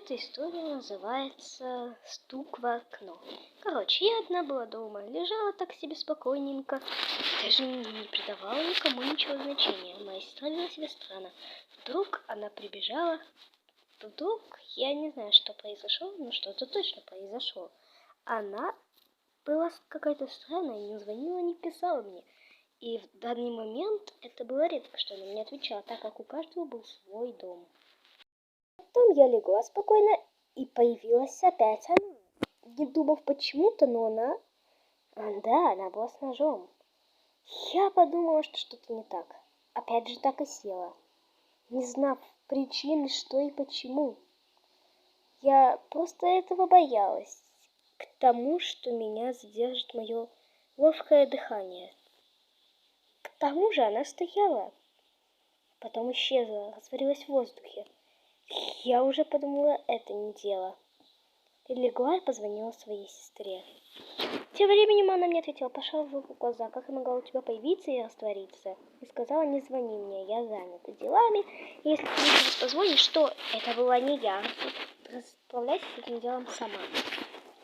Эта история называется «Стук в окно». Короче, я одна была дома, лежала так себе спокойненько, даже не придавала никому ничего значения. Моя сестра вела себя странно. Вдруг она прибежала, вдруг, я не знаю, что произошло, но что-то точно произошло. Она была какая-то странная, не звонила, не писала мне. И в данный момент это было редко, что она мне отвечала, так как у каждого был свой дом. Потом я легла спокойно, и появилась опять она. Не думав почему-то, но она была с ножом. Я подумала, что что-то не так. Опять же так и села, не знав причины, что и почему. Я просто этого боялась. К тому, что меня задержит мое ловкое дыхание. К тому же она стояла, потом исчезла, растворилась в воздухе. Я уже подумала, это не дело. И легла и позвонила своей сестре. Тем временем она мне ответила, пошла в глаза, как я могла у тебя появиться и раствориться. И сказала, не звони мне, я занята делами. И если ты мне позвонишь, что это была не я. Расправляйся с этим делом сама.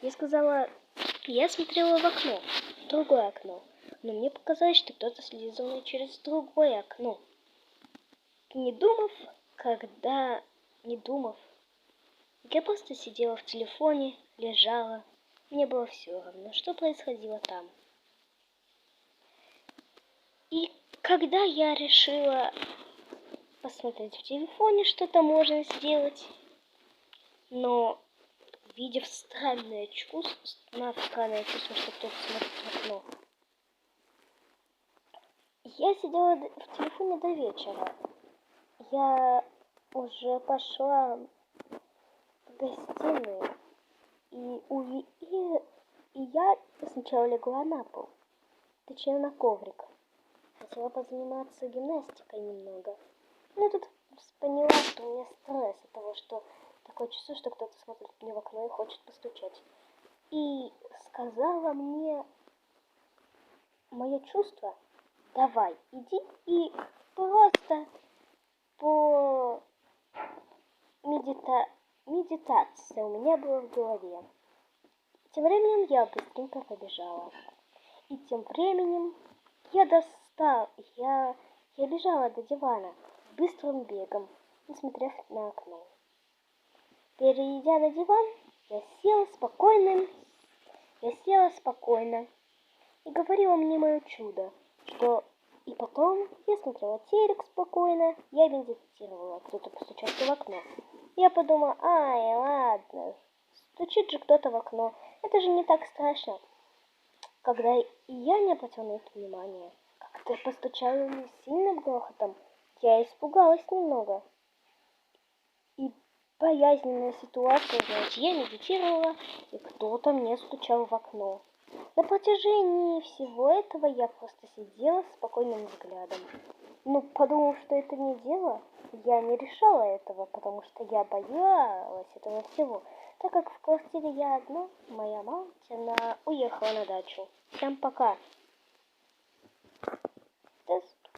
Я сказала, я смотрела в окно, в другое окно. Но мне показалось, что кто-то следит за мной через другое окно. Не думав, я просто сидела в телефоне, лежала. Мне было все равно, что происходило там. И когда я решила посмотреть в телефоне, что-то можно сделать, но видев странное чувство, что кто-то смотрит в окно, я сидела в телефоне до вечера. Я уже пошла в гостиную, и я сначала легла на пол, точнее на коврик. Хотела позаниматься гимнастикой немного. Но тут поняла, что у меня стресс от того, что такое чувство, что кто-то смотрит мне в окно и хочет постучать. И сказала мне мое чувство, давай, иди и просто по медитация у меня была в голове. Тем временем я быстренько побежала. И тем временем я бежала до дивана быстрым бегом, несмотря на окно. Перейдя на диван, я села спокойно и говорила мне мое чудо, что и потом я смотрела телек спокойно, я медитировала, кто-то постучался в окно. Я подумала, ай, ладно, стучит же кто-то в окно, это же не так страшно. Когда и я не обратила на это внимания, как-то постучала сильным грохотом, я испугалась немного. И боязненная ситуация, знаете, я медитировала, и кто-то мне стучал в окно. На протяжении всего этого я просто сидела с спокойным взглядом. Но подумав, что это не дело, я не решала этого, потому что я боялась этого всего. Так как в квартире я одна, моя мама, она уехала на дачу. Всем пока!